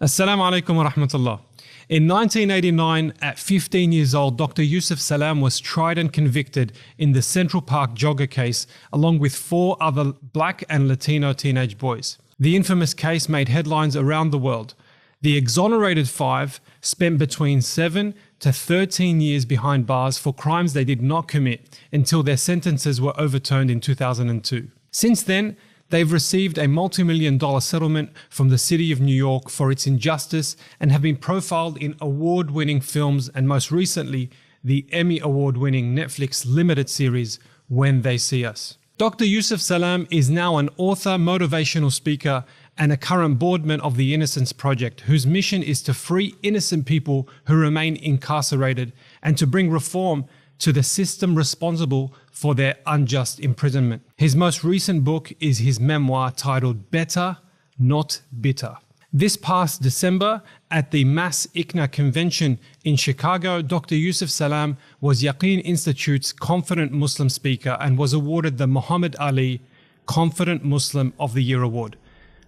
Assalamu alaikum wa rahmatullah. In 1989, at 15 years old, Dr. Yusef Salaam was tried and convicted in the Central Park Jogger case, along with 4 other Black and Latino teenage boys. The infamous case made headlines around the world. The Exonerated Five spent between 7 to 13 years behind bars for crimes they did not commit until their sentences were overturned in 2002. Since then, they've received a multi-million-dollar settlement from the city of New York for its injustice and have been profiled in award-winning films and most recently, the Emmy Award-winning Netflix limited series, When They See Us. Dr. Yusef Salaam is now an author, motivational speaker, and a current boardman of the Innocence Project, whose mission is to free innocent people who remain incarcerated and to bring reform to the system responsible for their unjust imprisonment. His most recent book is his memoir titled Better, Not Bitter. This past December, at the Mass ICNA convention in Chicago, Dr. Yusef Salaam was Yaqeen Institute's Confident Muslim Speaker and was awarded the Muhammad Ali Confident Muslim of the Year Award.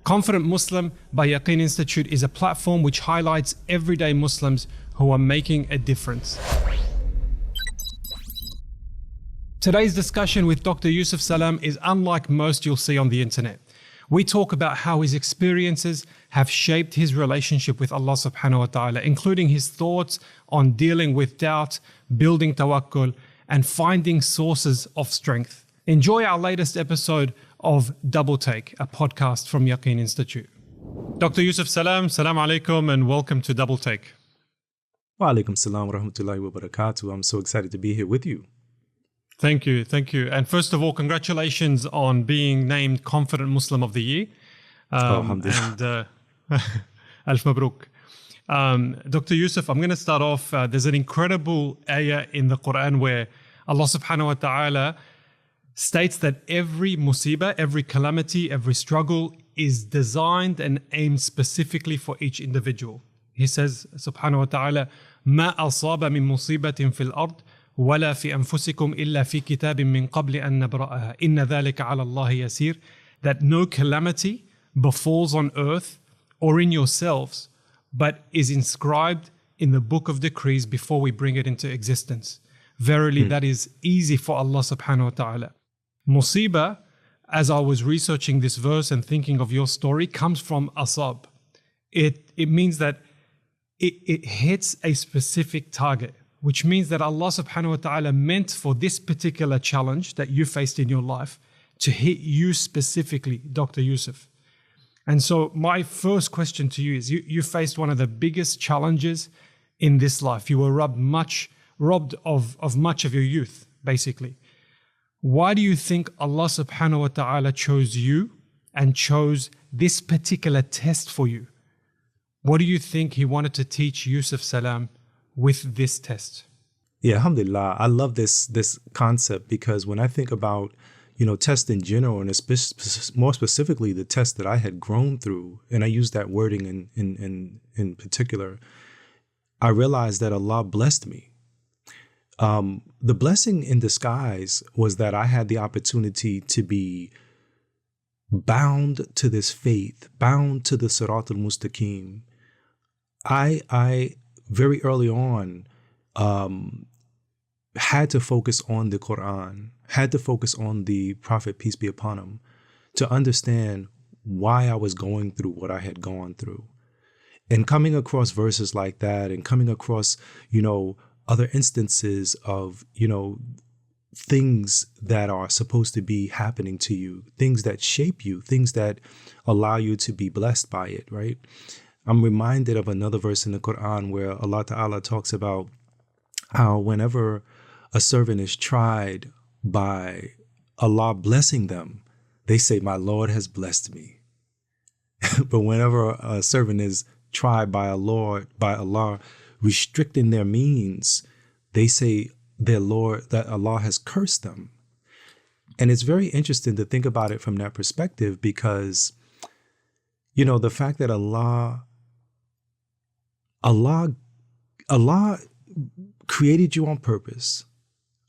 Confident Muslim by Yaqeen Institute is a platform which highlights everyday Muslims who are making a difference. Today's discussion with Dr. Yusef Salaam is unlike most you'll see on the internet. We talk about how his experiences have shaped his relationship with Allah subhanahu wa ta'ala, including his thoughts on dealing with doubt, building tawakkul, and finding sources of strength. Enjoy our latest episode of DoubleTake, a podcast from Yaqeen Institute. Dr. Yusef Salaam, salam alaikum, and welcome to DoubleTake. Wa alaikum salam wa rahmatullahi wa barakatuh. I'm so excited to be here with you. Thank you. And first of all, congratulations on being named Confident Muslim of the Year. Alhamdulillah. And Alf Mabruk. Dr. Yusuf, I'm going to start off. There's an incredible ayah in the Quran where Allah subhanahu wa ta'ala states that every musibah, every calamity, every struggle is designed and aimed specifically for each individual. He says, subhanahu wa ta'ala, مَا أَصَابَ مِن مُصِيبَةٍ فِي الْأَرْضِ ولا في أنفسكم إلا في كتاب من قبل أن نبرأها إن ذلك على الله يسير. That no calamity befalls on earth or in yourselves, but is inscribed in the book of decrees before we bring it into existence. Verily, that is easy for Allah subhanahu wa ta'ala. Musibah, as I was researching this verse and thinking of your story, comes from asab. It means that it hits a specific target, which means that Allah subhanahu wa ta'ala meant for this particular challenge that you faced in your life to hit you specifically, Dr. Yusef. And so my first question to you is, you faced one of the biggest challenges in this life. You were robbed of much of your youth, basically. Why do you think Allah subhanahu wa ta'ala chose you and chose this particular test for you? What do you think He wanted to teach Yusef Salaam with this test? Yeah, alhamdulillah. I love this concept because when I think about, tests in general, and more specifically the test that I had grown through, and I use that wording in particular, I realized that Allah blessed me. The blessing in disguise was that I had the opportunity to be bound to this faith, bound to the Sirat al-Mustaqim. I very early on had to focus on the Quran, had to focus on the Prophet, peace be upon him, to understand why I was going through what I had gone through. And coming across verses like that and coming across, other instances of, things that are supposed to be happening to you, things that shape you, things that allow you to be blessed by it, right? I'm reminded of another verse in the Quran where Allah Ta'ala talks about how whenever a servant is tried by Allah blessing them, they say, my Lord has blessed me. But whenever a servant is tried by Allah restricting their means, they say their Lord, that Allah has cursed them. And it's very interesting to think about it from that perspective because, the fact that Allah created you on purpose.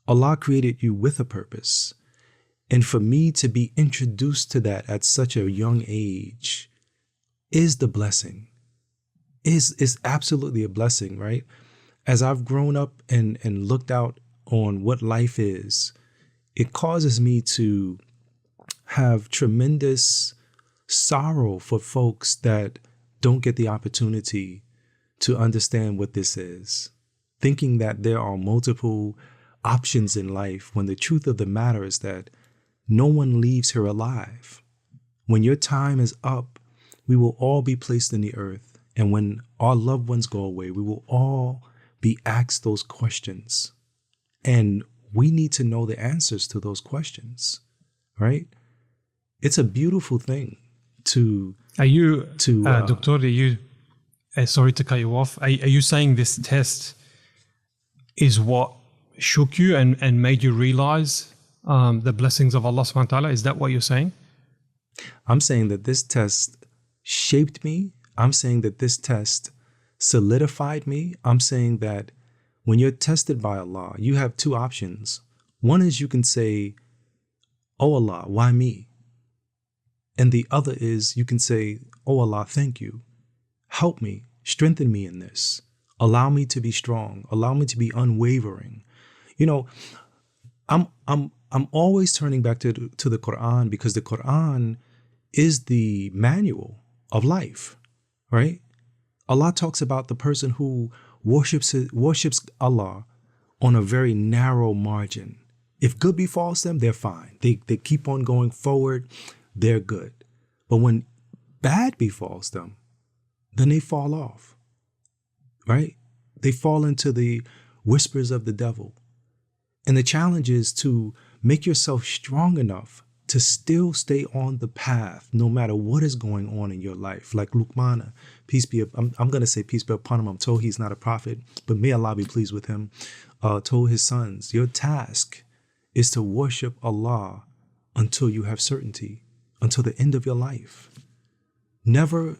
Allah created you with a purpose. And for me to be introduced to that at such a young age is the blessing. is absolutely a blessing, right? As I've grown up and looked out on what life is, it causes me to have tremendous sorrow for folks that don't get the opportunity to understand what this is, thinking that there are multiple options in life, when the truth of the matter is that no one leaves here alive. When your time is up, we will all be placed in the earth. And when our loved ones go away, we will all be asked those questions. And we need to know the answers to those questions, right? It's a beautiful thing to... Doctor, are you, sorry to cut you off, are you saying this test is what shook you and made you realize the blessings of Allah subhanahu wa ta'ala? Is that what you're saying? I'm saying that this test shaped me. I'm saying that this test solidified me. I'm saying that when you're tested by Allah, you have two options. One is you can say, "Oh Allah, why me?" And the other is you can say, "Oh Allah, thank you. Help me, strengthen me in this. Allow me to be strong. Allow me to be unwavering." You know, I'm always turning back to the Quran, because the Quran is the manual of life, right? Allah talks about the person who worships Allah on a very narrow margin. If good befalls them, they're fine. They keep on going forward, they're good. But when bad befalls them, then they fall off, right? They fall into the whispers of the devil. And the challenge is to make yourself strong enough to still stay on the path, no matter what is going on in your life. Like Luqman, I'm going to say peace be upon him. I'm told he's not a prophet, but may Allah be pleased with him, told his sons, your task is to worship Allah until you have certainty, until the end of your life. Never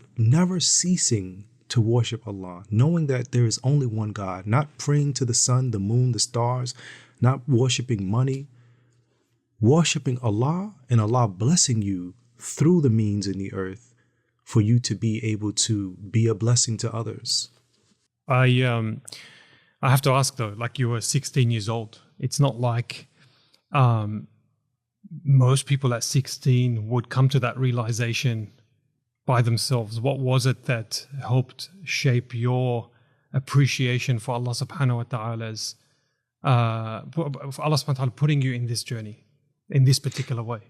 ceasing to worship Allah, knowing that there is only one God, not praying to the sun, the moon, the stars, not worshiping money, worshiping Allah, and Allah blessing you through the means in the earth for you to be able to be a blessing to others. I have to ask though, like you were 16 years old. It's not like most people at 16 would come to that realization by themselves. What was it that helped shape your appreciation for Allah subhanahu wa ta'ala's for Allah subhanahu wa ta'ala putting you in this journey in this particular way?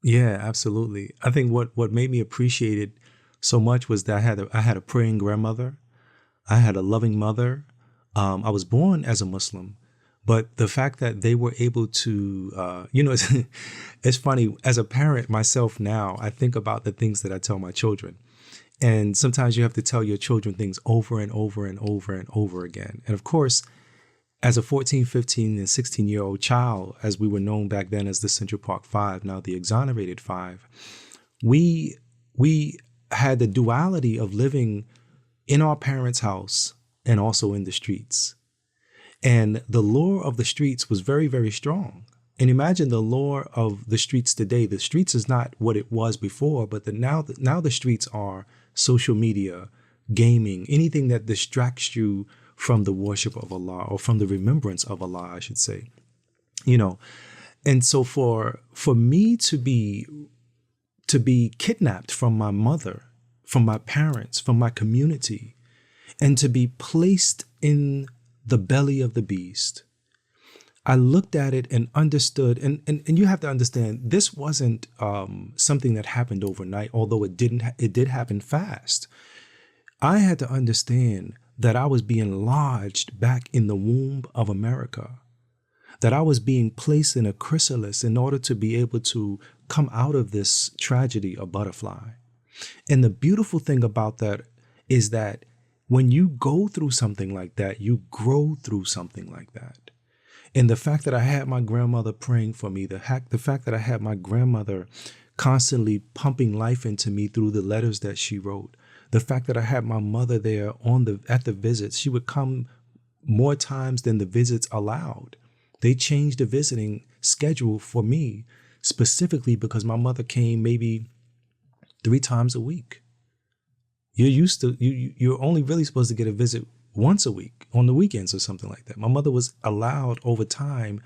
Yeah, absolutely. I think what made me appreciate it so much was that I had a praying grandmother. I had a loving mother. I was born as a Muslim, but the fact that they were able to, it's funny, as a parent myself now, I think about the things that I tell my children. And sometimes you have to tell your children things over and over and over and over again. And of course, as a 14, 15, and 16-year-old child, as we were known back then as the Central Park Five, now the Exonerated Five, we had the duality of living in our parents' house and also in the streets. And the lure of the streets was very, very strong. And imagine the lure of the streets today. The streets is not what it was before, but now the streets are social media, gaming, anything that distracts you from the worship of Allah, or from the remembrance of Allah, I should say. And so for me to be kidnapped from my mother, from my parents, from my community, and to be placed in the belly of the beast, I looked at it and understood, and you have to understand, this wasn't something that happened overnight, although it did happen fast. I had to understand that I was being lodged back in the womb of America, that I was being placed in a chrysalis in order to be able to come out of this tragedy a butterfly. And the beautiful thing about that is that when you go through something like that, you grow through something like that. And the fact that I had my grandmother praying for me, the fact that I had my grandmother constantly pumping life into me through the letters that she wrote, the fact that I had my mother there at the visits, she would come more times than the visits allowed. They changed the visiting schedule for me specifically because my mother came maybe 3 times a week. You're only really supposed to get a visit once a week on the weekends or something like that. My mother was allowed over time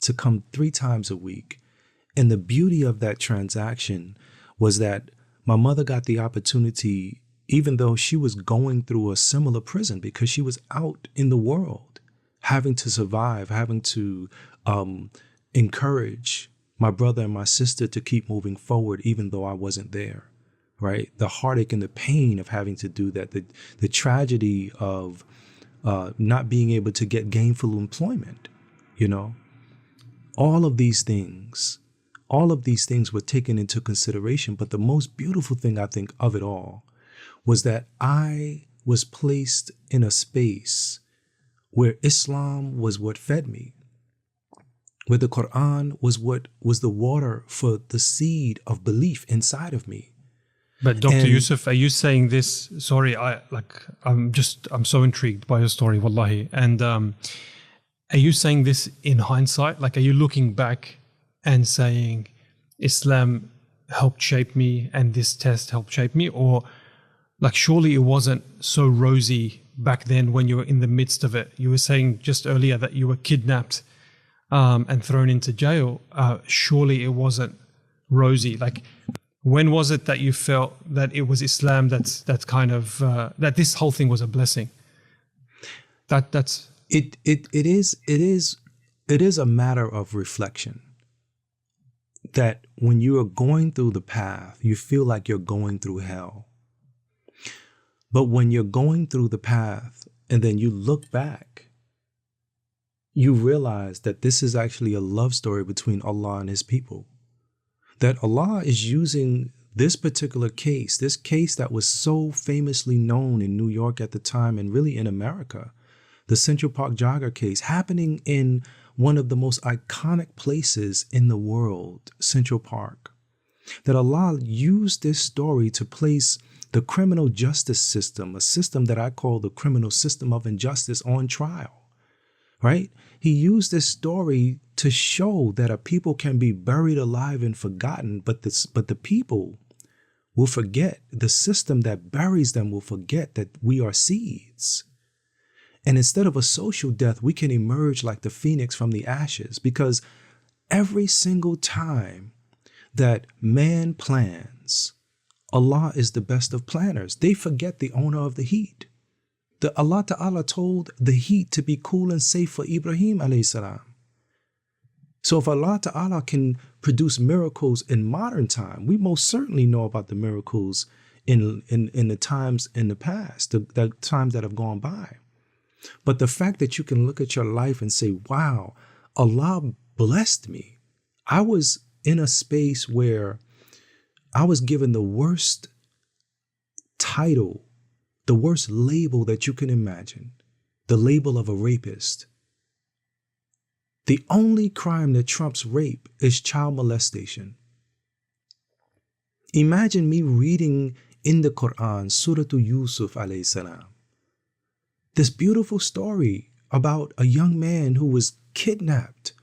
to come 3 times a week. And the beauty of that transaction was that my mother got the opportunity, even though she was going through a similar prison, because she was out in the world, having to survive, having to encourage my brother and my sister to keep moving forward, even though I wasn't there, right? The heartache and the pain of having to do that, the tragedy of not being able to get gainful employment, you know, all of these things were taken into consideration. But the most beautiful thing, I think, of it all was that I was placed in a space where Islam was what fed me, where the Quran was the water for the seed of belief inside of me. But Dr. Yusuf, are you saying this? Sorry, I'm so intrigued by your story, wallahi. And are you saying this in hindsight? Like, are you looking back and saying Islam helped shape me and this test helped shape me? Or like, surely it wasn't so rosy back then when you were in the midst of it? You were saying just earlier that you were kidnapped and thrown into jail. Surely it wasn't rosy. Like, when was it that you felt that it was Islam that's kind of that this whole thing was a blessing? It is a matter of reflection. That when you are going through the path, you feel like you're going through hell. But when you're going through the path and then you look back, you realize that this is actually a love story between Allah and His people. That Allah is using this particular case, this case that was so famously known in New York at the time and really in America, the Central Park Jogger case, happening in one of the most iconic places in the world, Central Park. That Allah used this story to place the criminal justice system, a system that I call the criminal system of injustice, on trial, right? He used this story to show that a people can be buried alive and forgotten, but the people will forget. The system that buries them will forget that we are seeds. And instead of a social death, we can emerge like the phoenix from the ashes, because every single time that man plans, Allah is the best of planners. They forget the owner of the heat. Allah Ta'ala told the heat to be cool and safe for Ibrahim alayhi salam. So if Allah Ta'ala can produce miracles in modern time, we most certainly know about the miracles in the times in the past, the times that have gone by. But the fact that you can look at your life and say, wow, Allah blessed me. I was in a space where I was given the worst title, the worst label that you can imagine, the label of a rapist. The only crime that trumps rape is child molestation. Imagine me reading in the Quran, Surah Yusuf alayhi salam, this beautiful story about a young man who was kidnapped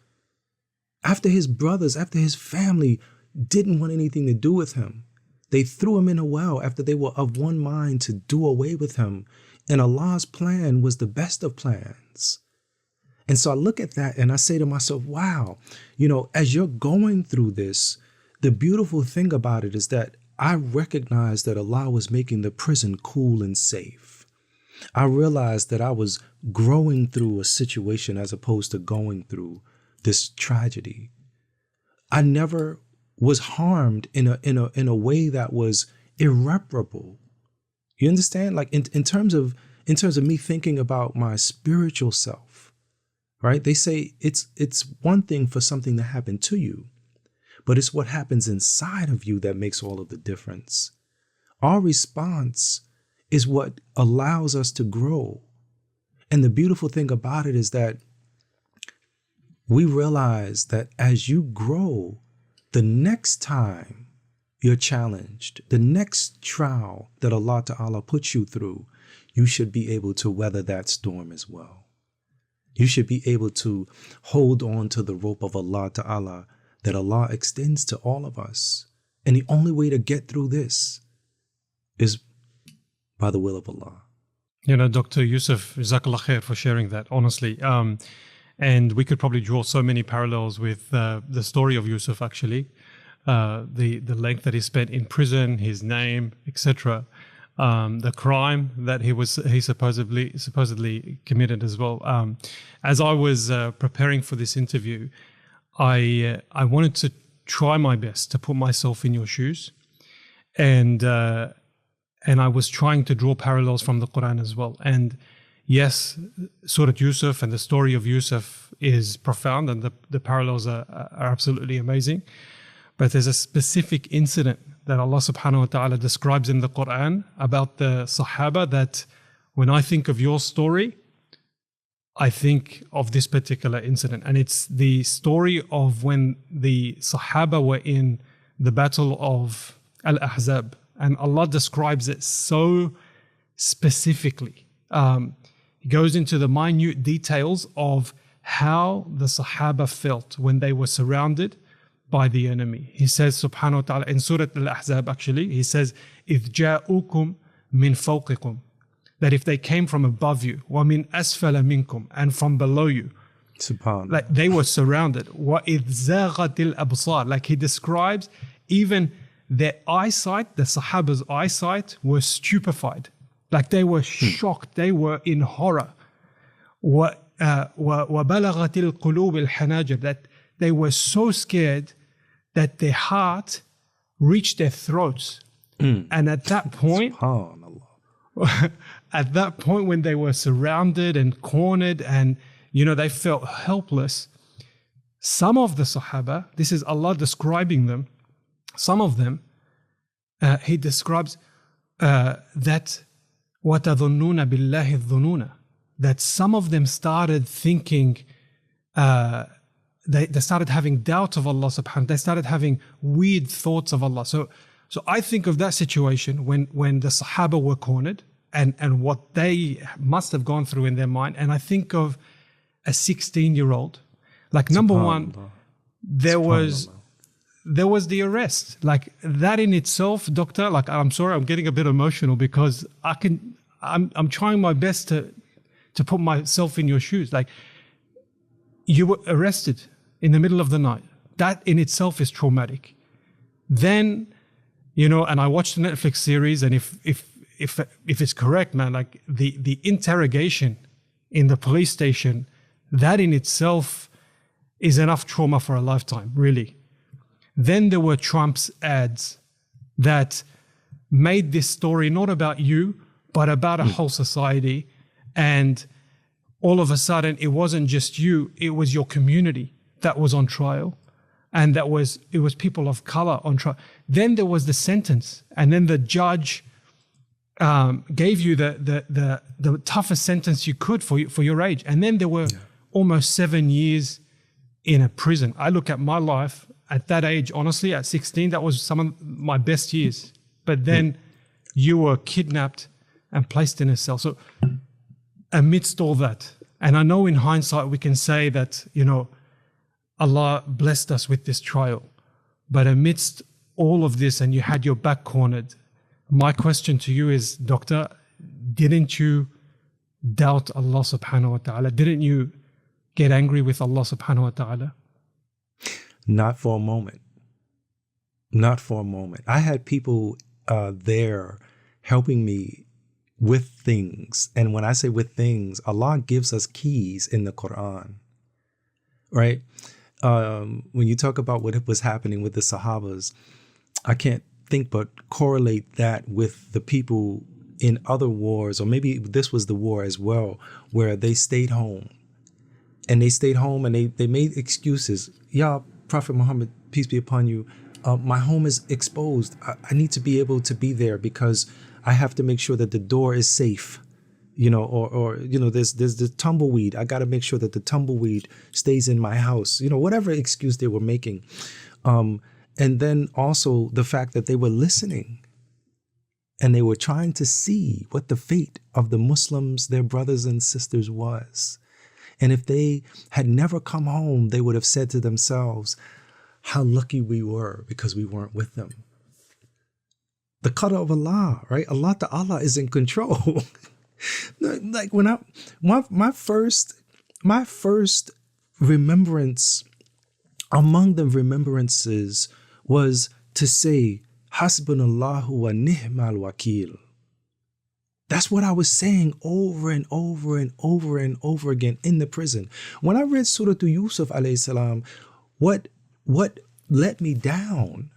after his brothers, after his family didn't want anything to do with him. They threw him in a well after they were of one mind to do away with him. And Allah's plan was the best of plans. And so I look at that and I say to myself, wow, as you're going through this, the beautiful thing about it is that I recognize that Allah was making the prison cool and safe. I realized that I was growing through a situation as opposed to going through this tragedy. I never was harmed in a way that was irreparable. You understand? Like in terms of me thinking about my spiritual self, right? They say it's one thing for something to happen to you, but it's what happens inside of you that makes all of the difference. Our response is what allows us to grow. And the beautiful thing about it is that we realize that as you grow, the next time you're challenged, the next trial that Allah Ta'ala puts you through, you should be able to weather that storm as well. You should be able to hold on to the rope of Allah Ta'ala that Allah extends to all of us. And the only way to get through this is by the will of Allah. Dr. Yusuf, Jazakallah khair for sharing that, honestly. And we could probably draw so many parallels with the story of Yusuf, actually. The length that he spent in prison, his name, etc. The crime that he supposedly committed as well. As I was preparing for this interview, I wanted to try my best to put myself in your shoes, and I was trying to draw parallels from the Quran as well. And yes, Surah Yusuf and the story of Yusuf is profound, and the parallels are absolutely amazing. But there's a specific incident that Allah subhanahu wa ta'ala describes in the Quran about the Sahaba that when I think of your story, I think of this particular incident. And it's the story of when the Sahaba were in the battle of Al-Ahzab. And Allah describes it so specifically. He goes into the minute details of how the Sahaba felt when they were surrounded by the enemy. He says, subhanahu wa ta'ala, in Surah Al-Ahzab actually, he says, إِذْ جَاءُكُمْ مِنْ فَوْقِكُمْ, that if they came from above you, وَمِنْ أَسْفَلَ مِنْكُمْ, and from below you, SubhanAllah. like they were surrounded. وَإِذْ زَاغَتِ الْأَبْصَارِ, like he describes even their eyesight, the Sahaba's eyesight, were stupefied. Like they were shocked, they were in horror. وَبَلَغَتِ الْقُلُوبِ الْحَنَاجِرِ, that they were so scared that their heart reached their throats. And at that point, at that point when they were surrounded and cornered and, they felt helpless, some of the Sahaba, this is Allah describing them, some of them, he describes that وَتَظُنُّونَ بِاللَّهِ الظُّنُونَ, that some of them started thinking, they started having doubt of Allah subhanahu wa ta'ala. They started having weird thoughts of Allah. So I think of that situation when the Sahaba were cornered and what they must have gone through in their mind. And I think of a 16-year-old. Like, number one, there was the arrest. Like that in itself, doctor, like I'm sorry, I'm getting a bit emotional because I'm trying my best to put myself in your shoes. Like, you were arrested in the middle of the night. That in itself is traumatic. Then, and I watched the Netflix series, and if it's correct, man, like the interrogation in the police station, that in itself is enough trauma for a lifetime, really. Then there were Trump's ads that made this story not about you, but about a whole society. And all of a sudden, it wasn't just you, it was your community that was on trial. And it was people of color on trial. Then there was the sentence. And then the judge gave you the toughest sentence you could for your age. And then there were almost 7 years in a prison. I look at my life at that age, honestly, at 16, that was some of my best years. But then you were kidnapped and placed in a cell. So amidst all that, and I know in hindsight we can say that, Allah blessed us with this trial. But amidst all of this, and you had your back cornered, my question to you is, doctor, didn't you doubt Allah subhanahu wa ta'ala? Didn't you get angry with Allah subhanahu wa ta'ala? Not for a moment. Not for a moment. I had people there helping me with things. And when I say with things, Allah gives us keys in the Quran, right? When you talk about what was happening with the Sahabas, I can't think but correlate that with the people in other wars, or maybe this was the war as well, where they stayed home. And they stayed home and they made excuses. Ya Prophet Muhammad, peace be upon you, my home is exposed. I need to be able to be there because I have to make sure that the door is safe. There's the tumbleweed. I got to make sure that the tumbleweed stays in my house. Whatever excuse they were making. And then also the fact that they were listening and they were trying to see what the fate of the Muslims, their brothers and sisters, was. And if they had never come home, they would have said to themselves, how lucky we were because we weren't with them. The qadar of Allah, right? Allah is in control. Like when my first remembrance among the remembrances was to say hasbunallahu wa ni'mal wakil. That's what I was saying over and over and over and over again in the prison. When I read Surah to Yusuf alayhi salam, what let me down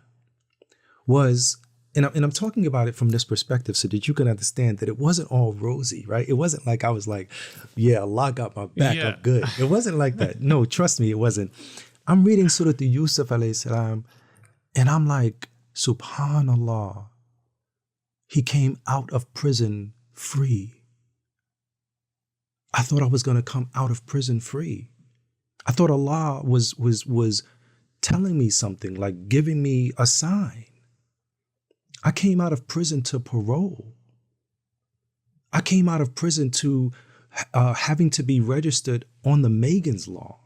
was, and I'm talking about it from this perspective so that you can understand that it wasn't all rosy, right? It wasn't like I was like, yeah, Allah got my back up good. It wasn't like that. No, trust me, it wasn't. I'm reading Surah to Yusuf alayhi salam, and I'm like, subhanallah, he came out of prison free. I thought I was going to come out of prison free. I thought Allah was telling me something, like giving me a sign. I came out of prison to parole. I came out of prison to having to be registered on the Megan's Law.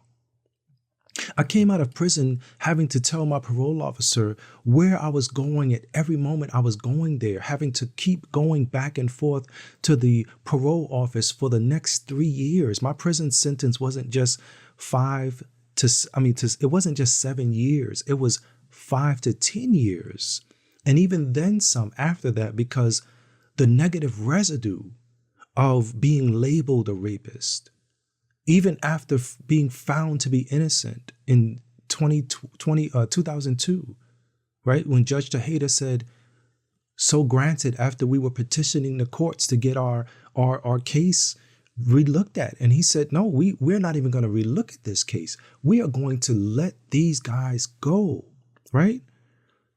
I came out of prison having to tell my parole officer where I was going at every moment I was going there, having to keep going back and forth to the parole office for the next 3 years. My prison sentence wasn't just it wasn't just 7 years. It was 5 to 10 years. And even then some after that, because the negative residue of being labeled a rapist, even after being found to be innocent in 2002, right? When Judge Tejeda said, so granted, after we were petitioning the courts to get our case relooked at. And he said, no, we're not even going to relook at this case. We are going to let these guys go, right?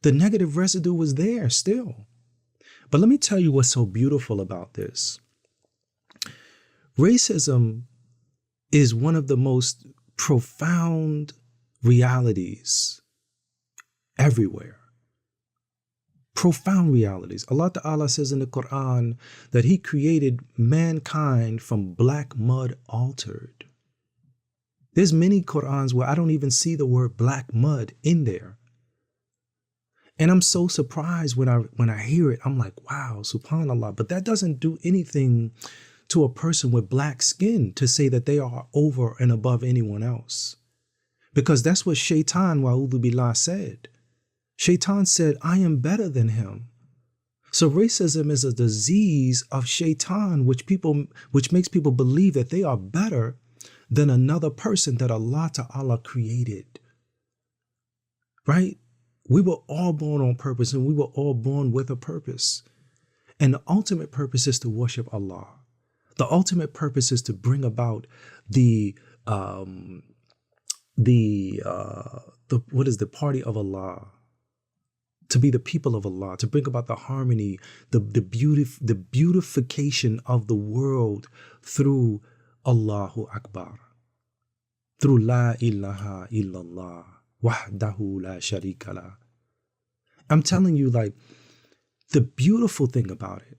The negative residue was there still. But let me tell you what's so beautiful about this. Racism is one of the most profound realities everywhere. Profound realities. Allah Ta'ala says in the Quran that He created mankind from black mud altered. There's many Qurans where I don't even see the word black mud in there. And I'm so surprised when I hear it. I'm like, wow, subhanallah. But that doesn't do anything to a person with black skin to say that they are over and above anyone else. Because that's what Shaitan, wa'udhu billah, said. Shaitan said, I am better than him. So racism is a disease of Shaitan, which makes people believe that they are better than another person that Allah Ta'ala created. Right? We were all born on purpose, and we were all born with a purpose. And the ultimate purpose is to worship Allah. The ultimate purpose is to bring about the party of Allah, to be the people of Allah, to bring about the harmony, the beautification of the world through Allahu Akbar, through La ilaha illallah, wahdahu la sharika la. I'm telling you, like, the beautiful thing about it,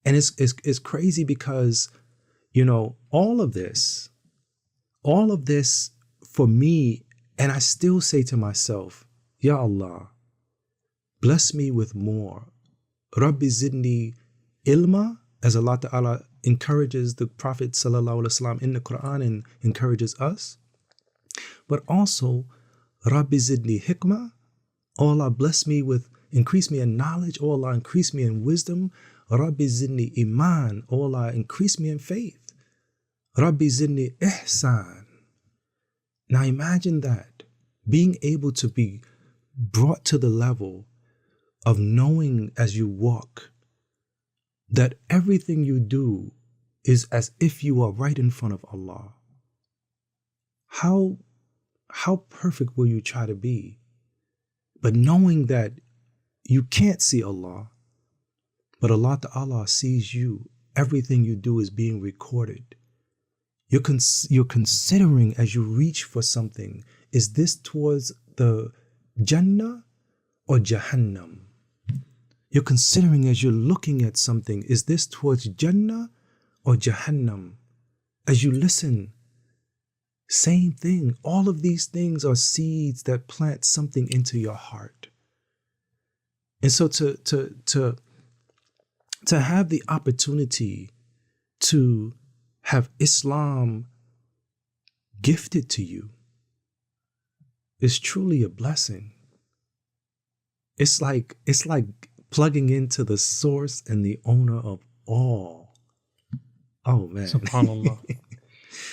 and it's crazy because, you know, all of this for me, and I still say to myself, Ya Allah, bless me with more. Rabbi zidni ilma, as Allah Ta'ala encourages the Prophet Sallallahu Alaihi Wasallam in the Quran and encourages us. But also, Rabbi zidni hikmah, oh Allah, bless me with, increase me in knowledge, oh Allah, increase me in wisdom. Rabbi zidni iman, oh Allah, increase me in faith. Rabbi zidni ihsan. Now imagine that, being able to be brought to the level of knowing as you walk that everything you do is as if you are right in front of Allah. How perfect will you try to be? But knowing that you can't see Allah, but Allah Ta'ala sees you, everything you do is being recorded. You're considering as you reach for something, is this towards the Jannah or Jahannam? You're considering as you're looking at something, is this towards Jannah or Jahannam? As you listen, same thing. All of these things are seeds that plant something into your heart. And so to have the opportunity to have Islam gifted to you is truly a blessing. It's like plugging into the source and the owner of all. Oh man. SubhanAllah.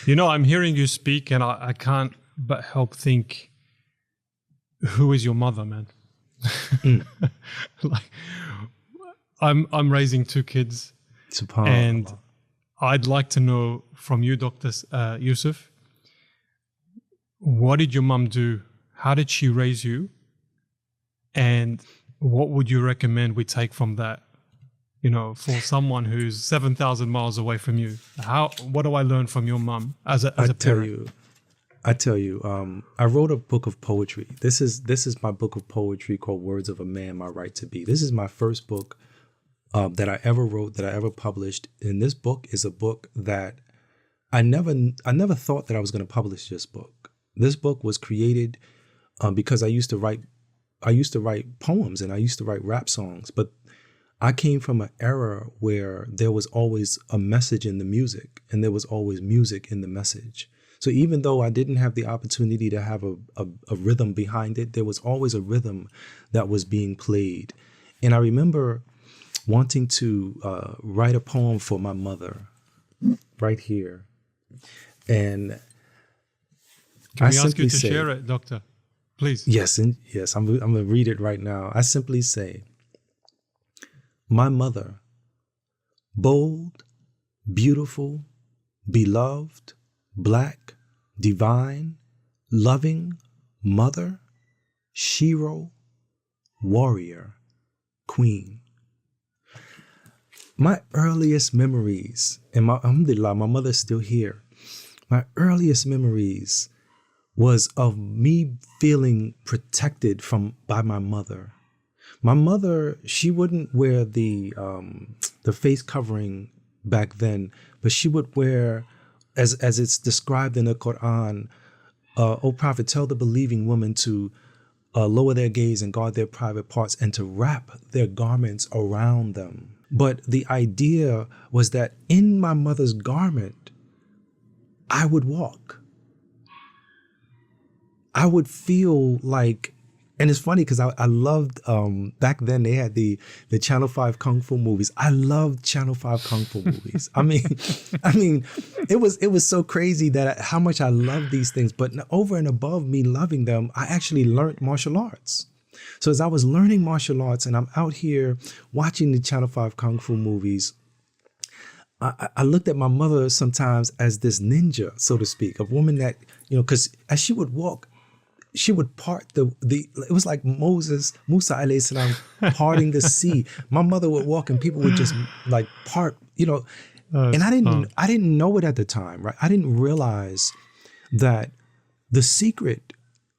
You know, I'm hearing you speak and I can't but help think, who is your mother, man? Like, I'm raising 2 kids, and I'd like to know from you, Dr. Yusuf, what did your mum do? How did she raise you? And what would you recommend we take from that? You know, for someone who's 7,000 miles away from you, what do I learn from your mum as a parent? I tell you, I wrote a book of poetry. This is my book of poetry called Words of a Man, My Right to Be. This is my first book that I ever wrote, that I ever published. And this book is a book that I never thought that I was going to publish this book. This book was created because I used to write poems and I used to write rap songs, but I came from an era where there was always a message in the music and there was always music in the message. So even though I didn't have the opportunity to have a rhythm behind it, there was always a rhythm that was being played. And I remember wanting to write a poem for my mother right here. And can we ask you to share it, Doctor? Please. Yes, I'm going to read it right now. I simply say, my mother, bold, beautiful, beloved, black, divine, loving, mother, shero, warrior, queen. My earliest memories, and alhamdulillah, my mother's still here. My earliest memories was of me feeling protected by my mother. My mother, she wouldn't wear the face covering back then, but she would wear, as it's described in the Quran, O Prophet, tell the believing woman to lower their gaze and guard their private parts and to wrap their garments around them. But the idea was that in my mother's garment, I would walk. I would feel like, and it's funny because I loved, back then they had the Channel 5 Kung Fu movies. I loved Channel 5 Kung Fu movies. I mean, it was so crazy that how much I loved these things. But over and above me loving them, I actually learned martial arts. So as I was learning martial arts and I'm out here watching the Channel 5 Kung Fu movies, I looked at my mother sometimes as this ninja, so to speak, a woman that, you know, because as she would walk, she would part it was like Musa alayhi salam parting the sea. My mother would walk and people would just like part, you know, and I didn't know it at the time, right? I didn't realize that the secret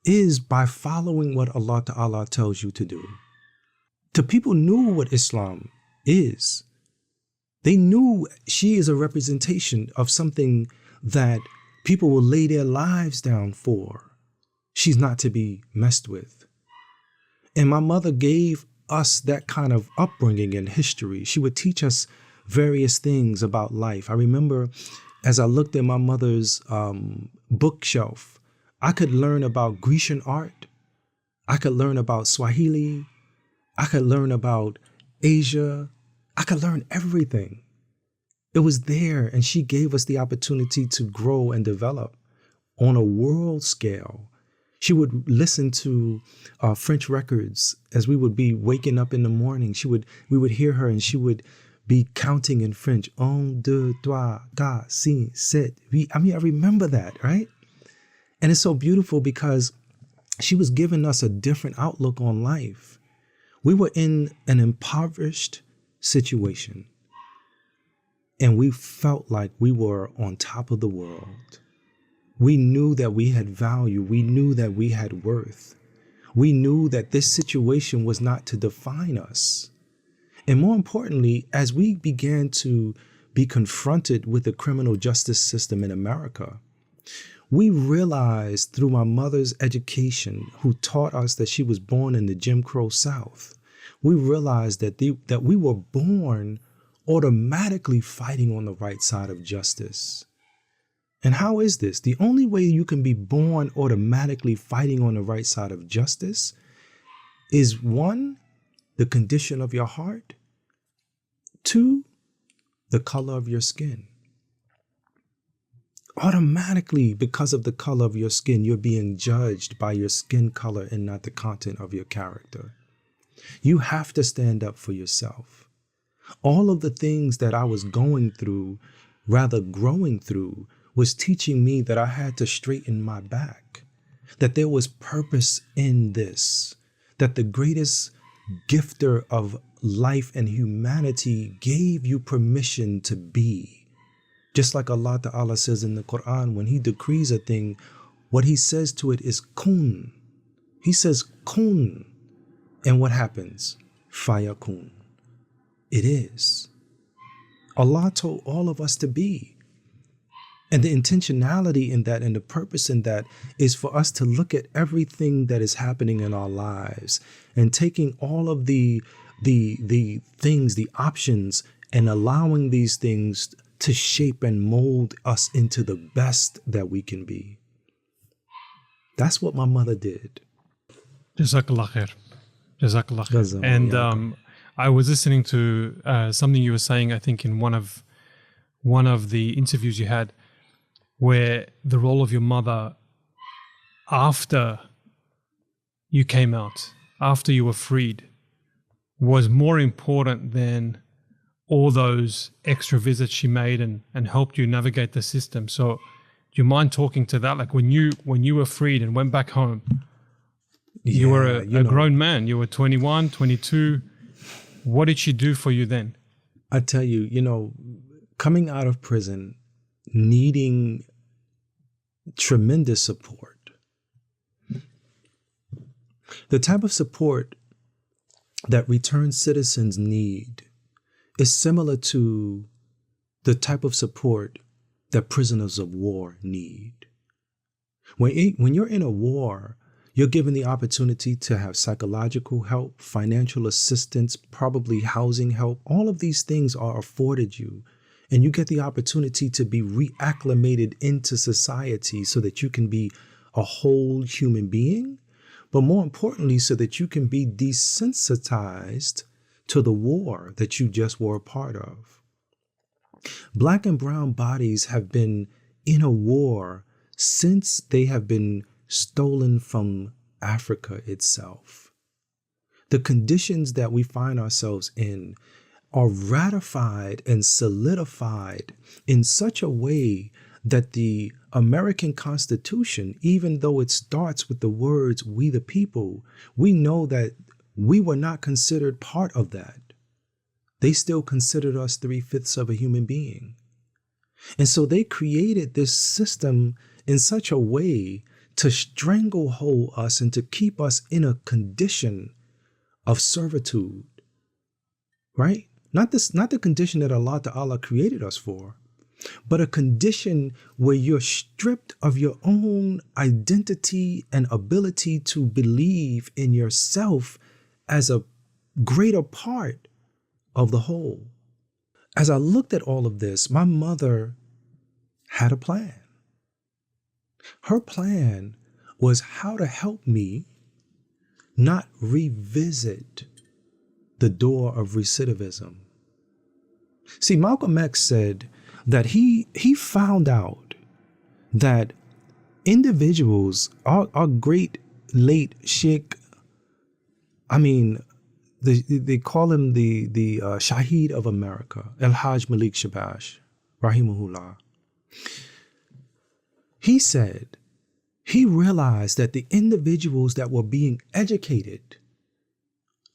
is by following what Allah Ta'ala tells you to do. The people knew what Islam is. They knew she is a representation of something that people will lay their lives down for. She's not to be messed with. And my mother gave us that kind of upbringing and history. She would teach us various things about life. I remember as I looked at my mother's bookshelf, I could learn about Grecian art. I could learn about Swahili. I could learn about Asia. I could learn everything. It was there, and she gave us the opportunity to grow and develop on a world scale. She would listen to French records as we would be waking up in the morning. We would hear her and she would be counting in French. 1, 2, 3, 4, 5, 6, 7, 8. I mean, I remember that, right? And it's so beautiful because she was giving us a different outlook on life. We were in an impoverished situation and we felt like we were on top of the world. We knew that we had value. We knew that we had worth. We knew that this situation was not to define us. And more importantly, as we began to be confronted with the criminal justice system in America, we realized through my mother's education, who taught us that she was born in the Jim Crow South, we realize that that we were born automatically fighting on the right side of justice. And how is this? The only way you can be born automatically fighting on the right side of justice is 1, the condition of your heart, 2, the color of your skin. Automatically, because of the color of your skin, you're being judged by your skin color and not the content of your character. You have to stand up for yourself. All of the things that I was going through, rather growing through, was teaching me that I had to straighten my back, that there was purpose in this, that the greatest gifter of life and humanity gave you permission to be. Just like Allah Ta'ala says in the Quran, when he decrees a thing, what he says to it is kun. He says kun. And what happens? Fayakun. It is. Allah told all of us to be. And the intentionality in that and the purpose in that is for us to look at everything that is happening in our lives and taking all of the things, the options, and allowing these things to shape and mold us into the best that we can be. That's what my mother did. Jazakallah khair. Jazakallah khair. And I was listening to something you were saying, I think in one of the interviews you had, where the role of your mother after you came out, after you were freed, was more important than all those extra visits she made and helped you navigate the system. So do you mind talking to that? Like when you were freed and went back home, you were a grown man, you were 21, 22. What did she do for you then? I tell you, coming out of prison, needing tremendous support. The type of support that returned citizens need is similar to the type of support that prisoners of war need. When you're in a war, you're given the opportunity to have psychological help, financial assistance, probably housing help. All of these things are afforded you. And you get the opportunity to be reacclimated into society so that you can be a whole human being, but more importantly, so that you can be desensitized to the war that you just were a part of. Black and brown bodies have been in a war since they have been stolen from Africa itself. The conditions that we find ourselves in are ratified and solidified in such a way that the American Constitution, even though it starts with the words, "we the people," we know that we were not considered part of that. They still considered us 3/5 of a human being. And so they created this system in such a way to stranglehold us and to keep us in a condition of servitude, right? Not the condition that Allah Ta'ala created us for, but a condition where you're stripped of your own identity and ability to believe in yourself as a greater part of the whole. As I looked at all of this, my mother had a plan. Her plan was how to help me not revisit the door of recidivism. See, Malcolm X said that he found out that individuals, our great late Sheikh, they call him the Shaheed of America, El-Hajj Malik Shabash, Rahimahullah. He said he realized that the individuals that were being educated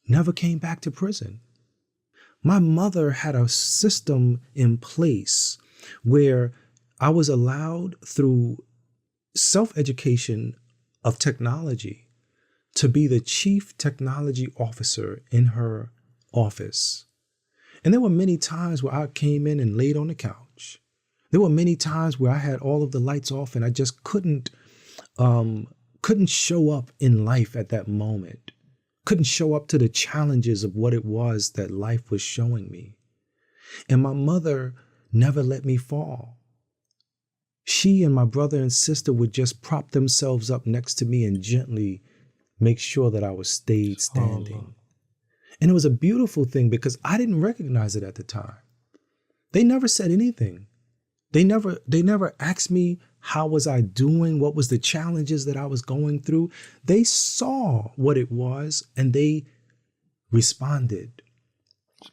never came back to prison. My mother had a system in place where I was allowed through self-education of technology to be the chief technology officer in her office. And there were many times where I came in and laid on the couch. There were many times where I had all of the lights off and I just couldn't show up in life at that moment. couldn't show up to the challenges of what it was that life was showing me. And my mother never let me fall. She and my brother and sister would just prop themselves up next to me and gently make sure that I was stayed standing. And it was a beautiful thing because I didn't recognize it at the time. They never said anything. They never asked me how was I doing, what was the challenges that I was going through. They saw what it was and they responded.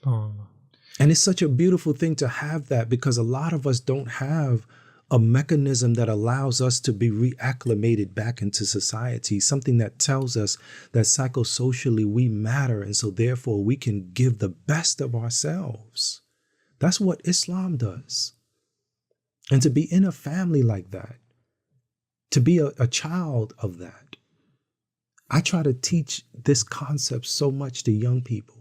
And it's such a beautiful thing to have that, because a lot of us don't have a mechanism that allows us to be reacclimated back into society, something that tells us that psychosocially we matter, and so therefore we can give the best of ourselves. That's what Islam does. And to be in a family like that, to be a child of that, I try to teach this concept so much to young people,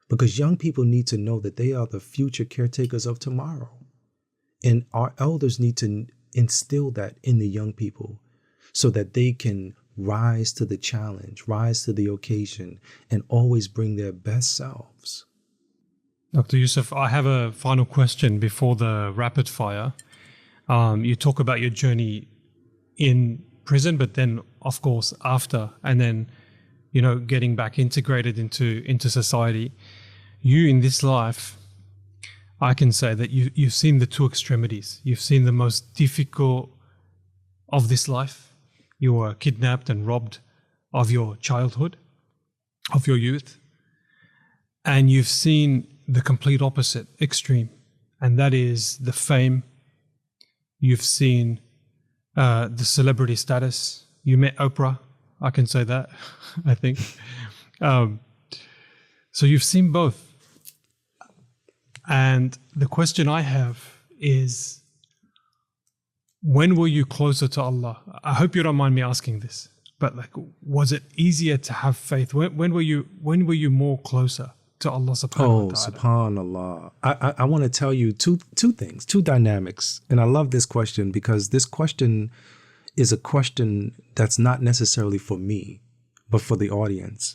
because young people need to know that they are the future caretakers of tomorrow. And our elders need to instill that in the young people so that they can rise to the challenge, rise to the occasion, and always bring their best selves. Dr. Yusef, I have a final question before the rapid fire. You talk about your journey in prison, but then, of course, after, and then, getting back integrated into society. You, in this life, I can say that you've seen the two extremities. You've seen the most difficult of this life. You were kidnapped and robbed of your childhood, of your youth. And you've seen the complete opposite extreme, and that is the fame. You've seen the celebrity status. You met Oprah. I can say that, I think. So you've seen both. And the question I have is, when were you closer to Allah? I hope you don't mind me asking this, but was it easier to have faith? When were you more closer to Allah subhanahu wa ta'ala? Subhanallah. I want to tell you two things, two dynamics. And I love this question because this question is a question that's not necessarily for me, but for the audience.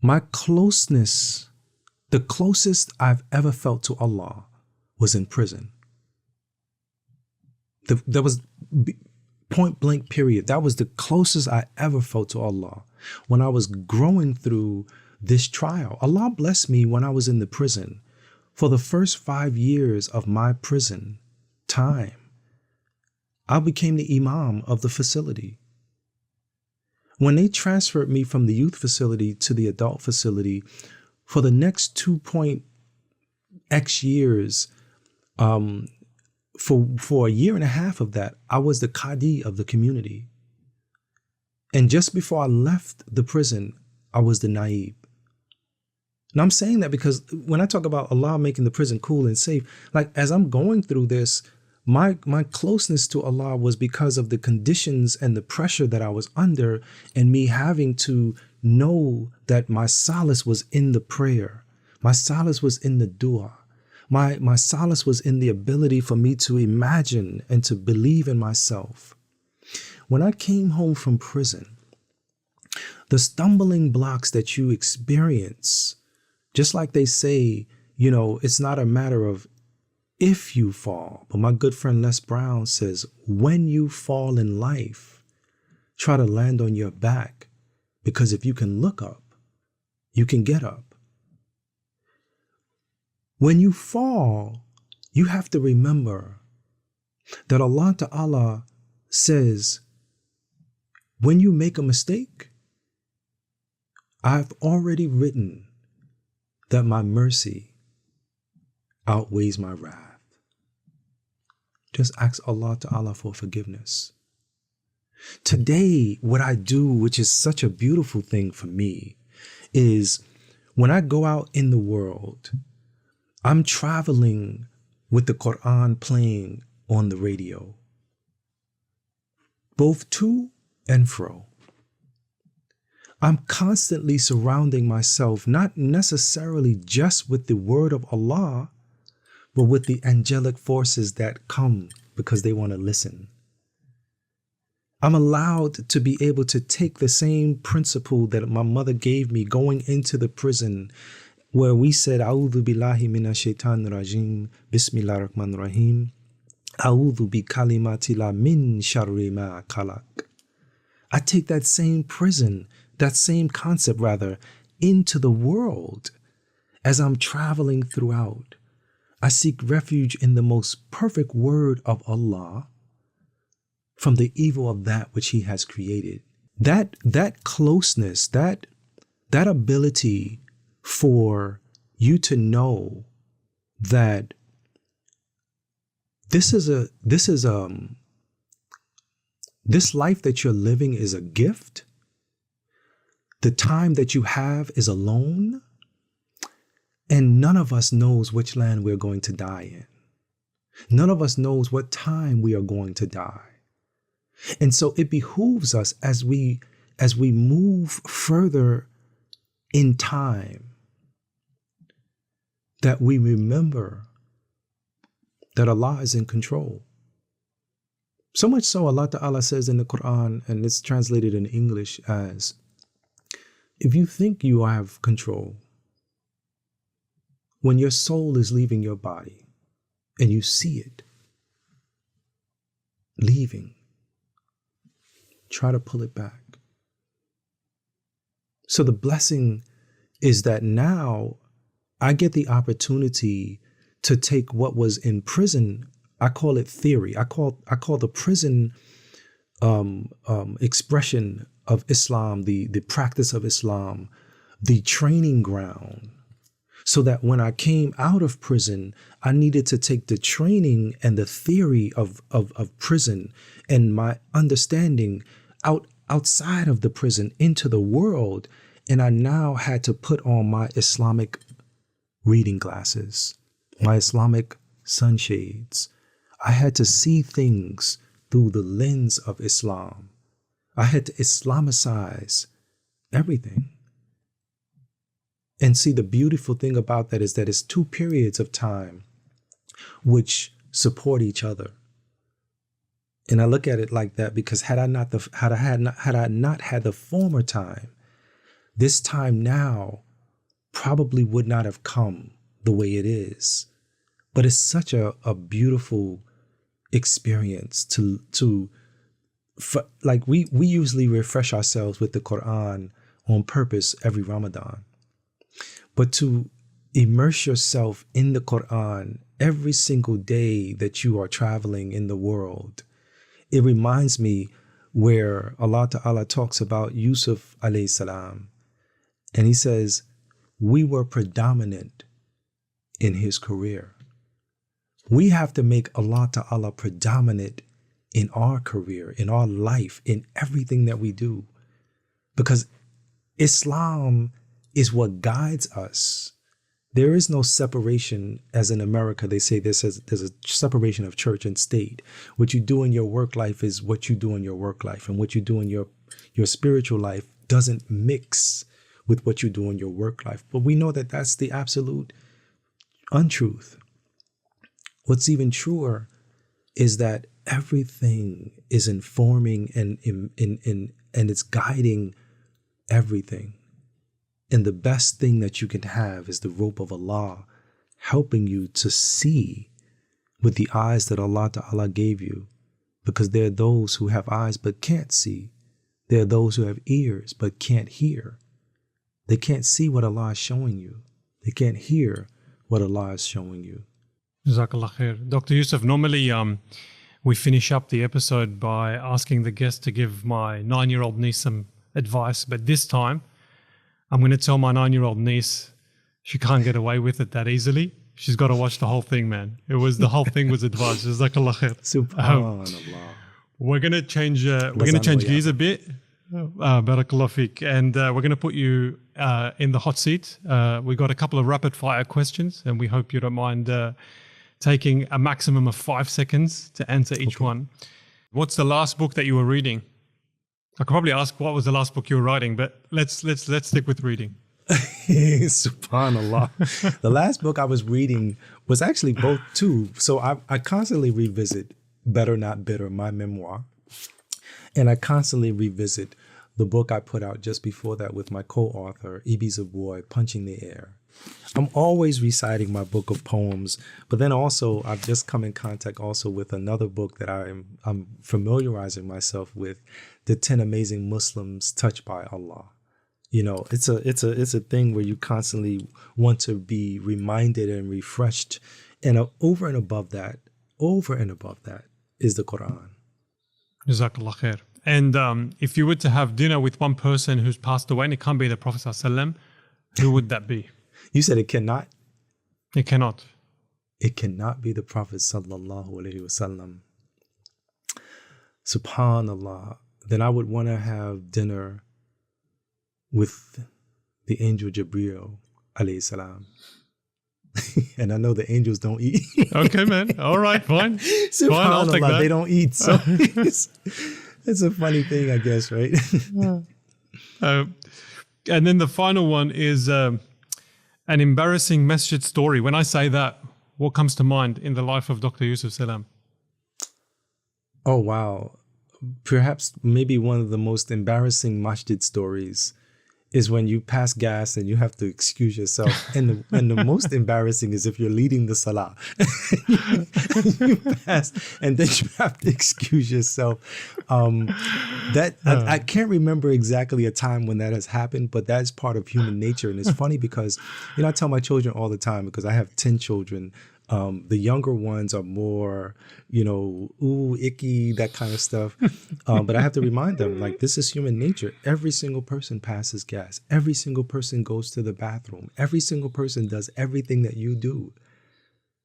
My closeness, the closest I've ever felt to Allah was in prison. There was point blank period. That was the closest I ever felt to Allah. When I was growing through this trial, Allah blessed me when I was in the prison. For the first 5 years of my prison time, I became the imam of the facility. When they transferred me from the youth facility to the adult facility, for the next 2.x years, for a year and a half of that, I was the Qadi of the community. And just before I left the prison, I was the Naib. And I'm saying that because when I talk about Allah making the prison cool and safe, as I'm going through this, my closeness to Allah was because of the conditions and the pressure that I was under, and me having to know that my solace was in the prayer. My solace was in the dua. My solace was in the ability for me to imagine and to believe in myself. When I came home from prison, the stumbling blocks that you experience, just like they say, it's not a matter of if you fall, but my good friend Les Brown says, when you fall in life, try to land on your back. Because if you can look up, you can get up. When you fall, you have to remember that Allah Ta'ala says, when you make a mistake, I've already written that my mercy outweighs my wrath. Just ask Allah Ta'ala for forgiveness. Today, what I do, which is such a beautiful thing for me, is when I go out in the world, I'm traveling with the Quran playing on the radio, both to and fro. I'm constantly surrounding myself, not necessarily just with the word of Allah, but with the angelic forces that come because they want to listen. I'm allowed to be able to take the same principle that my mother gave me going into the prison, where we said, A'udhu billahi minash shaitanir rajim, Bismillahir Rahmanir Rahim, A'udhu bi kalimatillah min sharri ma khalaq. I take that same concept rather, into the world as I'm traveling throughout. I seek refuge in the most perfect word of Allah from the evil of that which He has created. That closeness, that ability for you to know that this life that you're living is a gift. The time that you have is a loan, and none of us knows which land we're going to die in. None of us knows what time we are going to die. And so it behooves us as we move further in time, that we remember that Allah is in control. So much so, Allah Ta'ala says in the Quran, and it's translated in English as, if you think you have control, when your soul is leaving your body and you see it leaving, try to pull it back. So the blessing is that now I get the opportunity to take what was in prison. I call it theory. I call the prison expression of Islam, the practice of Islam, the training ground, so that when I came out of prison, I needed to take the training and the theory of prison and my understanding outside of the prison into the world. And I now had to put on my Islamic reading glasses, my Islamic sunshades. I had to see things through the lens of Islam. I had to Islamicize everything. And see, the beautiful thing about that is that it's two periods of time which support each other. And I look at it like that because had I not had the former time, this time now probably would not have come the way it is. But it's such a beautiful experience like we usually refresh ourselves with the Quran on purpose every Ramadan. But to immerse yourself in the Quran every single day that you are traveling in the world, it reminds me where Allah Ta'ala talks about Yusef Salaam. And He says, we were predominant in his career. We have to make Allah Ta'ala predominant in our career, in our life, in everything that we do. Because Islam is what guides us. There is no separation, as in America, they say there's a separation of church and state. What you do in your work life is what you do in your work life, and what you do in your spiritual life doesn't mix with what you do in your work life. But we know that that's the absolute untruth. What's even truer is that everything is informing and it's guiding everything. And the best thing that you can have is the rope of Allah helping you to see with the eyes that Allah Ta'ala gave you. Because there are those who have eyes but can't see. There are those who have ears but can't hear. They can't see what Allah is showing you. They can't hear what Allah is showing you. Jazakallah khair. Dr. Yusef, normally we finish up the episode by asking the guest to give my 9-year-old niece some advice. But this time, I'm going to tell my 9-year-old niece she can't get away with it that easily. She's got to watch the whole thing, man. The whole thing was advice. Jazakallah khair. Subhanallah. We're going to change gears a bit. Barakallah feek. And we're going to put you in the hot seat. We've got a couple of rapid fire questions, and we hope you don't mind taking a maximum of 5 seconds to answer each one. What's the last book that you were reading? I could probably ask what was the last book you were writing, but let's stick with reading. Subhanallah. The last book I was reading was actually both too. So I constantly revisit Better Not Bitter, my memoir. And I constantly revisit the book I put out just before that with my co-author, Ibi Zaboy, Punching the Air. I'm always reciting my book of poems, but then also I've just come in contact also with another book that I'm familiarizing myself with, The 10 Amazing Muslims Touched by Allah. You know, it's a thing where you constantly want to be reminded and refreshed. And over and above that is the Quran. Jazakallah khair. And if you were to have dinner with one person who's passed away and it can't be the Prophet ﷺ, who would that be? You said it cannot? It cannot. It cannot be the Prophet sallallahu alaihi wasallam. Subhanallah. Then I would want to have dinner with the angel Jibreel alayhi salam. And I know the angels don't eat. Okay, man. All right, fine. Fine, I'll take that. They don't eat. So it's a funny thing, I guess, right? And then the final one is an embarrassing masjid story. When I say that, what comes to mind in the life of Dr. Yusef Salaam? Oh, wow. Perhaps maybe one of the most embarrassing masjid stories is when you pass gas and you have to excuse yourself. And the most embarrassing is if you're leading the salah. You pass and then you have to excuse yourself. I can't remember exactly a time when that has happened, but that's part of human nature. And it's funny because, you know, I tell my children all the time, because I have 10 children. The younger ones are more, you know, ooh, icky, that kind of stuff. But I have to remind them, like, this is human nature. Every single person passes gas. Every single person goes to the bathroom. Every single person does everything that you do.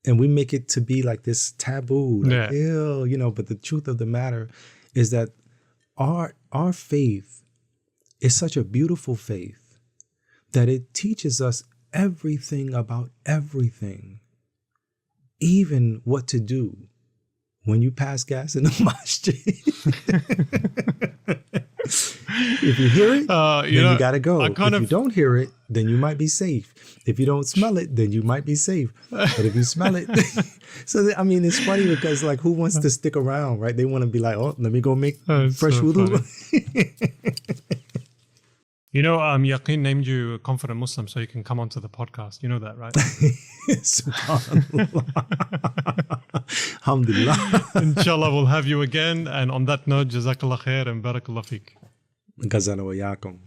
And we make it to be like this taboo, like, ew, you know, but the truth of the matter is that our faith is such a beautiful faith that it teaches us everything about everything. Even what to do when you pass gas in the masjid. If you hear it, then you gotta go. If you don't hear it, then you might be safe. If you don't smell it, then you might be safe. But if you smell it, I mean, it's funny because, like, who wants to stick around, right? They want to be like, oh, let me go make fresh wudu. You know, Yaqeen named you a confident Muslim so you can come onto the podcast. You know that, right? Subhanallah. Alhamdulillah. Inshallah, we'll have you again. And on that note, Jazakallah khair and Barakallah feek. Ghazana wa yakum.